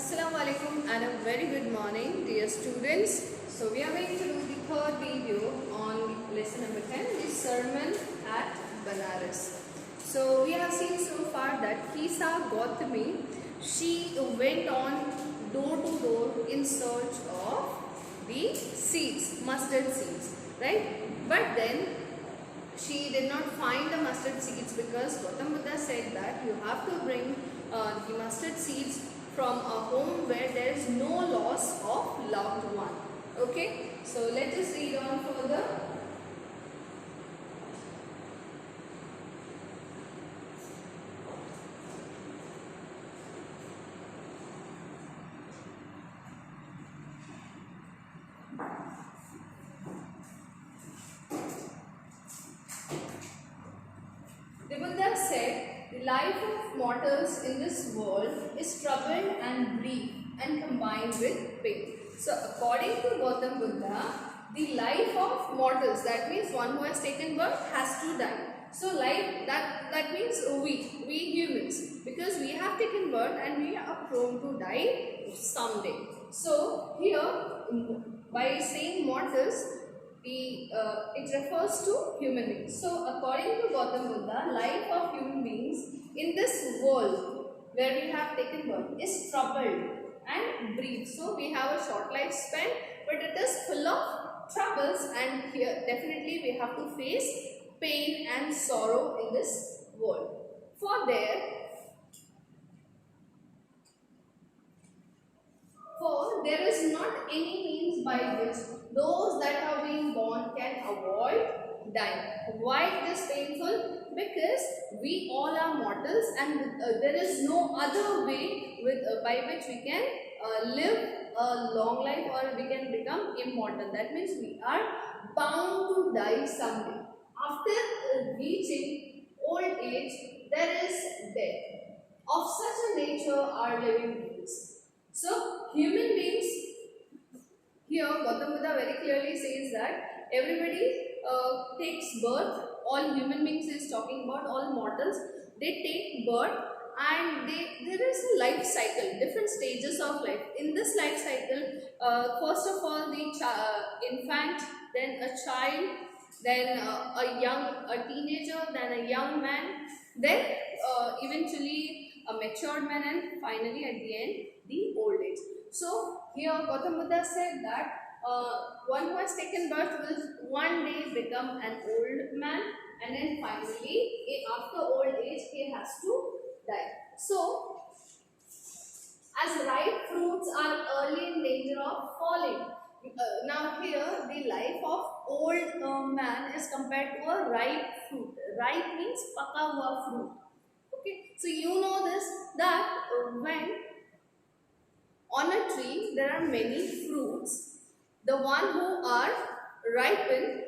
Assalamu alaikum and a very good morning dear students. So we are going to do the third video on lesson number 10, the sermon at Banaras. So we have seen so far that Kisa Gautami, she went on door to door in search of the seeds, mustard seeds, right? But then she did not find the mustard seeds because Gautam Buddha said that you have to bring the mustard seeds from a home where there is no loss of loved one. Okay, so let us read on further. The Buddha said, the life of mortals in this world is troubled and brief and combined with pain. So according to Gautam Buddha, the life of mortals, that means one who has taken birth has to die. So life, that means we humans, because we have taken birth and we are prone to die someday. So here by saying mortals, it refers to human beings. So according to Gautam Buddha, life of human beings in this world where we have taken birth is troubled and brief. So we have a short lifespan, but it is full of troubles, and here definitely we have to face pain and sorrow in this world. For there is not any means by which those that have been born can avoid dying. Why it is painful? Because we all are mortals, and there is no other way by which we can live a long life, or we can become immortal. That means we are bound to die someday. After reaching old age, there is death. Of such a nature are living beings. So, human beings, here Gautam Buddha very clearly says that everybody takes birth, all human beings is talking about, all mortals, they take birth, and there is a life cycle, different stages of life. In this life cycle, first of all the infant, then a child, then a teenager, then a young man, then eventually a matured man, and finally at the end the old age. So here Gautam Buddha said that one who has taken birth will one day become an old man, and then finally after old age he has to die. So as ripe fruits are early in danger of falling. Now here the life of old man is compared to a ripe fruit. Ripe means paka hua fruit. Okay, so you know this, that when on a tree there are many fruits, the one who are ripened,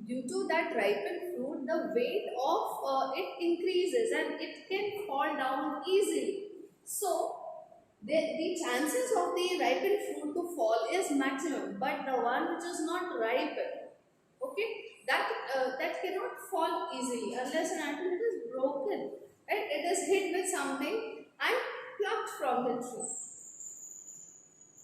due to that ripened fruit, the weight of it increases and it can fall down easily. So the chances of the ripened fruit to fall is maximum, but the one which is not ripened, okay, that cannot fall easily unless and until it is broken. Right? It is hit with something and plucked from the tree.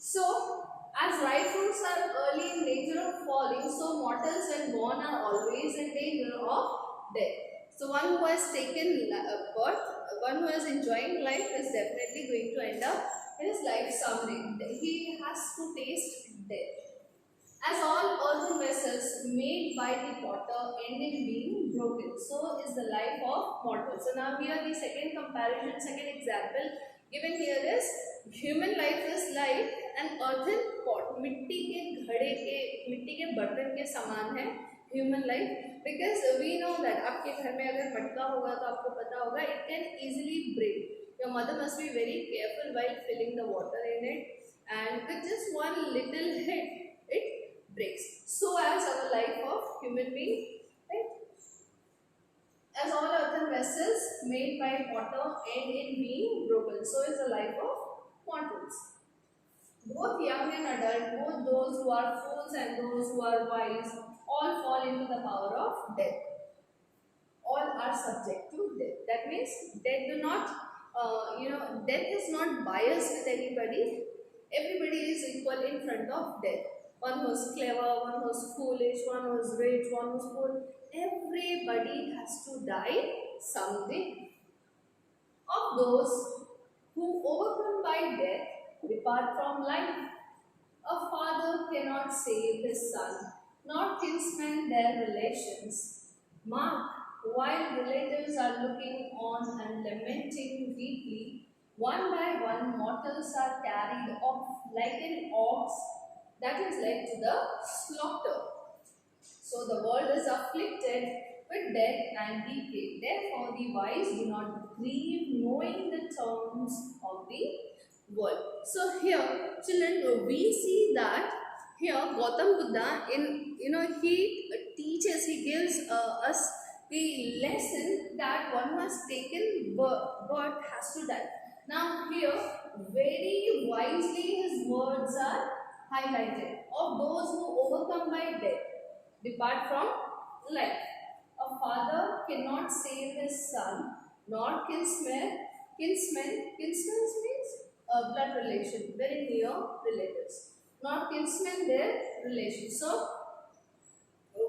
So, as ripe fruits are early in danger of falling, so mortals when born are always in danger of death. So, one who has taken birth, one who is enjoying life is definitely going to end up in his life someday. He has to taste death. As all earthen vessels made by the potter end in being broken, so is the life of mortals. So now here the second comparison, second example given here is human life is like an earthen pot. मिट्टी के बर्तन के समान है human life, because we know that आपके घर में अगर मटका होगा तो आपको पता होगा it can easily break. Your mother must be very careful while filling the water in it, and with just one little hit it breaks. So as our life of human being, right? As all earthen vessels made by potter end in being broken, so is the life of mortals. Both young and adult, both those who are fools and those who are wise, all fall into the power of death. All are subject to death. That means death do not death is not biased with anybody. Everybody is equal in front of death. One was clever, one was foolish, one was rich, one was poor. Everybody has to die someday. Of those who overcome by death depart from life. A father cannot save his son, nor kinsmen their relations. Mark, while relatives are looking on and lamenting deeply, one by one mortals are carried off like an ox that is led to the slaughter. So the world is afflicted with death and decay. Therefore, the wise do not grieve, knowing the terms of the world. So here, children, we see that here Gautam Buddha, he teaches, he gives us the lesson that one who has taken birth has to die. Now here, very wisely his words are highlighted. Of those who overcome by death depart from life. A father cannot save his son, nor kinsmen means blood relation, very near relatives, nor kinsmen their relation. So,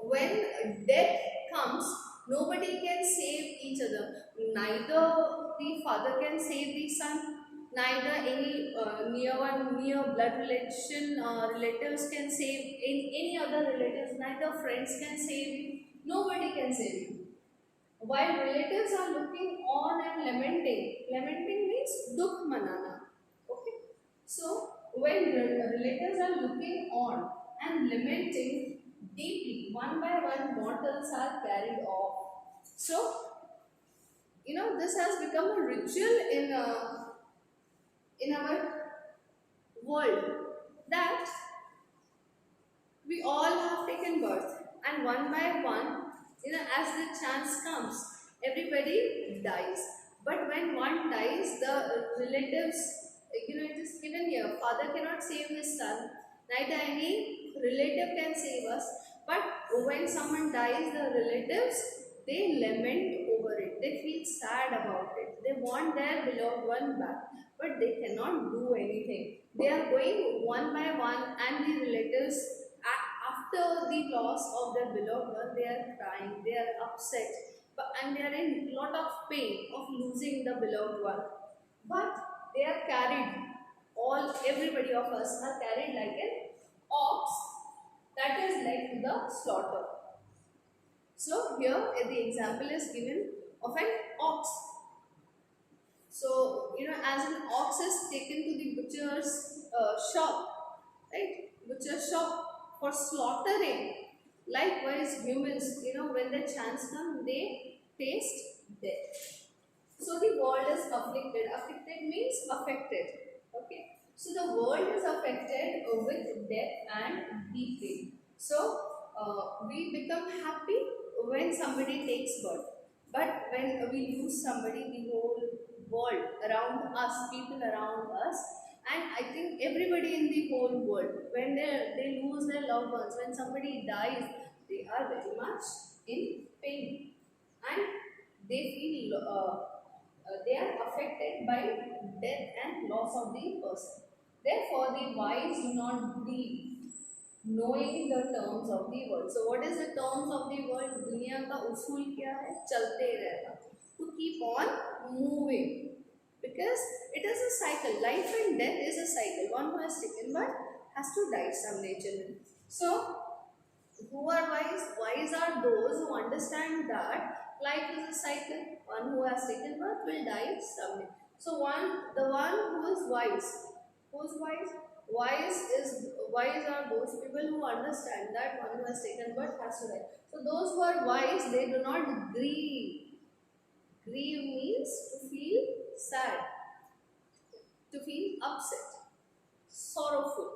when death comes, nobody can save each other. Neither the father can save the son, neither any near blood relation relatives can save any other relatives, neither friends can save you, nobody can save you. While relatives are looking on and lamenting means dukh manana. Okay, so when relatives are looking on and lamenting deeply, one by one mortals are carried off. So this has become a ritual in our world that we all have taken birth, and one by one, as the chance comes, everybody dies. But when one dies, the relatives, it is given here, father cannot save his son, neither any relative can save us. But when someone dies, the relatives, they lament over it, they feel sad about it, they want their beloved one back, but they cannot do anything. They are going one by one, and the relatives, after the loss of their beloved one, they are crying, they are upset, and they are in lot of pain of losing the beloved one. But they are carried, everybody of us are carried like an ox that is led to the slaughter. So here the example is given of an ox. So as an ox is taken to the butcher's shop, right? Butcher shop for slaughtering. Likewise, humans, when the chance comes, they taste death. So the world is afflicted. Afflicted means affected. Okay. So the world is affected with death and decay. So we become happy when somebody takes birth. But when we lose somebody, the whole world around us, people around us, and I think everybody in the whole world, when they lose their loved ones, when somebody dies, they are very much in pain, and they feel they are affected by death and loss of the person. Therefore, the wise do not grieve, knowing the terms of the world. So, what is the terms of the world? दुनिया का उसूल क्या है? चलते रहना. To keep on moving, because it is a cycle. Life and death is a cycle. One who has taken birth has to die someday, children. So, who are wise? Wise are those who understand that life is a cycle. One who has taken birth will die someday. So the one who is wise. Who is wise? Wise are those people who understand that one who has taken birth has to die. So those who are wise, they do not grieve. Grieve means to feel sad, to feel upset, sorrowful.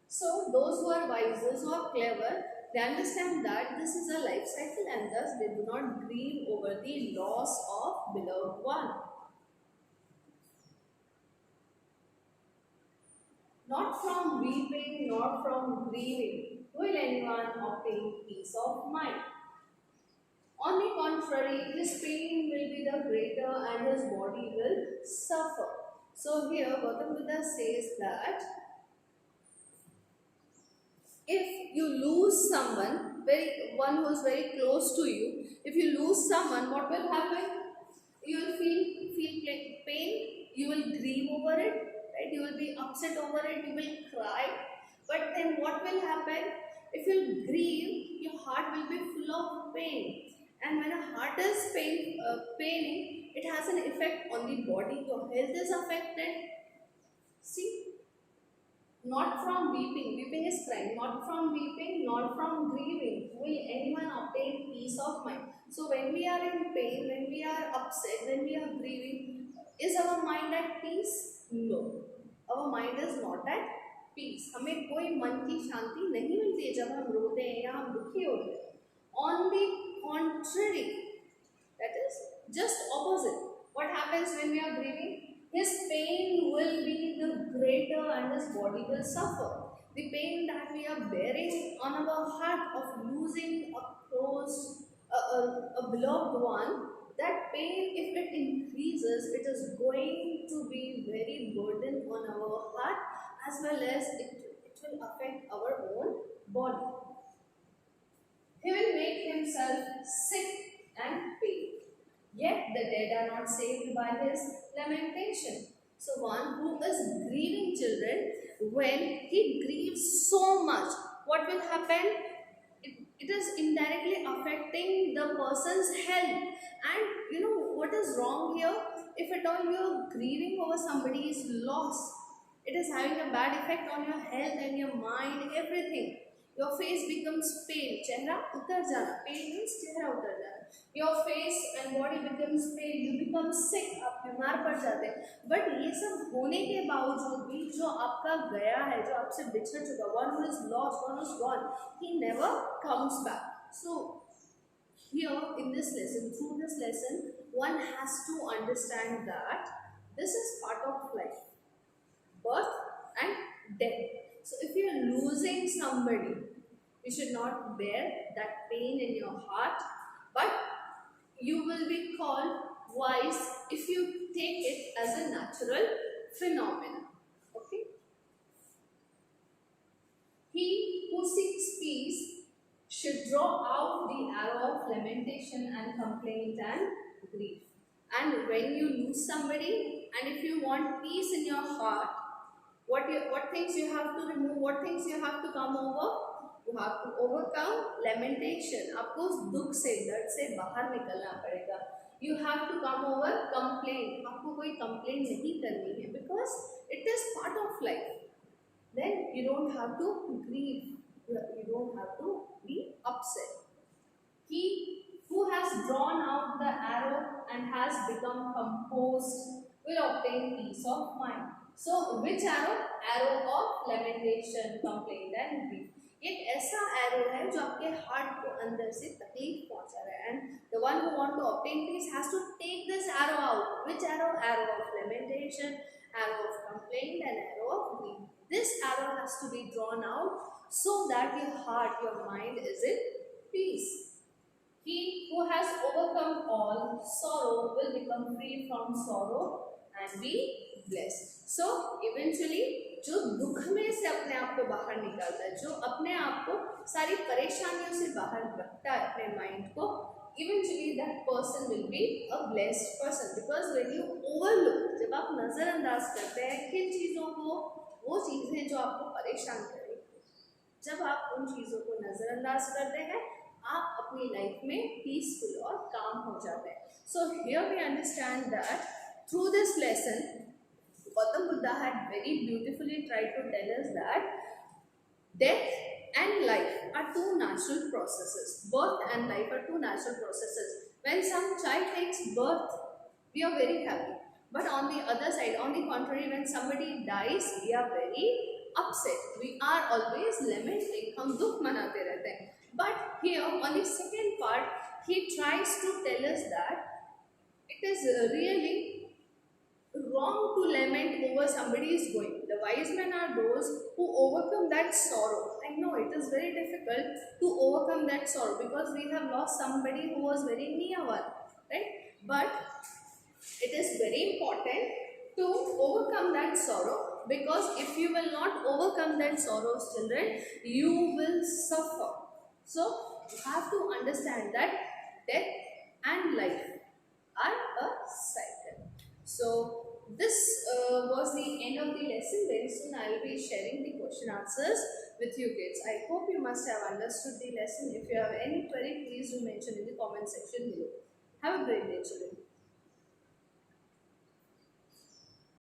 So those who are wise, those who are clever, they understand that this is a life cycle, and thus they do not grieve over the loss of beloved one. Not from weeping, nor from grieving will anyone obtain peace of mind. On the contrary, his pain will be the greater and his body will suffer. So here Gautam Buddha says that if you lose someone, one who is very close to you, if you lose someone, what will happen? You will feel pain, you will grieve over it, right? You will be upset over it, you will cry. But then what will happen? If you grieve, your heart will be full of pain. And when a heart is paining, it has an effect on the body. Your health is affected. See, not from weeping. Weeping is crying. Not from weeping, not from grieving will anyone obtain peace of mind. So when we are in pain, when we are upset, when we are grieving, is our mind at peace? No. Our mind is not at peace. हमें कोई मन की शांति नहीं मिलती है जब हम रोते हैं या हम दुखी होते हैं. On the contrary, that is just opposite. What happens when we are grieving? His pain will be the greater and his body will suffer. The pain that we are bearing on our heart of losing a close, a beloved one, that pain, if it increases, it is going to be very burden on our heart, as well as it will affect our own body. He will make himself sick and pain. Yet the dead are not saved by his lamentation. So one who is grieving children, when he grieves so much, what will happen? It is indirectly affecting the person's health. And you know what is wrong here? If at all you are grieving over somebody's loss, it is having a bad effect on your health and your mind, everything. Your face becomes pale, चेहरा उतर जाना. Pale means चेहरा उतर जाना. Your face and body becomes pale. You become sick. आप बीमार पड़ जाते हैं. But ये सब होने के बावजूद भी जो आपका गया है, जो आपसे बिछड़ चुका, one who is lost, one who is gone, he never comes back. So here in this lesson, through this lesson, one has to understand that this is part of life, birth and death. So if you are losing somebody, you should not bear that pain in your heart, but you will be called wise if you take it as a natural phenomenon. Okay? He who seeks peace should draw out the arrow of lamentation and complaint and grief. And when you lose somebody, and if you want peace in your heart, what things you have to remove, what things you have to come over? You have to overcome lamentation. आपको उस दुख से, दर्द से बाहर निकलना पड़ेगा. You have to come over complaint. आपको कोई complaint नहीं करनी है, because it is part of life. Then you don't have to grieve. You don't have to be upset. He who has drawn out the arrow and has become composed will obtain peace of mind. So which arrow? Arrow of lamentation, complaint and grief. एक ऐसा arrow है जो आपके heart को अंदर से तकलीफ पहुंचा रहा है. And the one who want to obtain peace has to take this arrow out. Which arrow? Arrow of lamentation, arrow of complaint and arrow of grief. This arrow has to be drawn out so that your heart, your mind is in peace. He who has overcome all sorrow will become free from sorrow and be blessed. So eventually जो दुख में से अपने आप को बाहर निकालता है, जो अपने आप को सारी परेशानियों से बाहर रखता है अपने माइंड को, eventually that person will be a blessed person. Because when you overlook, जब आप नज़रअंदाज करते हैं किन चीज़ों को, वो चीज़ें जो आपको परेशान करें, जब आप उन चीज़ों को नज़रअंदाज करते हैं, आप अपनी लाइफ में पीसफुल और काम हो जाते हैं. So here we understand that through this lesson, Gautam Buddha had very beautifully tried to tell us that death and life are two natural processes. Birth and life are two natural processes. When some child takes birth, we are very happy. But on the other side, on the contrary, when somebody dies, we are very upset. We are always lamenting. हम दुख मनाते रहते हैं. But here, on the second part, he tries to tell us that it is really wrong to lament over somebody is going. The wise men are those who overcome that sorrow. I know it is very difficult to overcome that sorrow because we have lost somebody who was very near one, right? But it is very important to overcome that sorrow, because if you will not overcome that sorrow, children, you will suffer. So you have to understand that death and life are a cycle. So this was the end of the lesson. Very soon I will be sharing the question answers with you kids. I hope you must have understood the lesson. If you have any query, please do mention in the comment section below. Have a great day, children.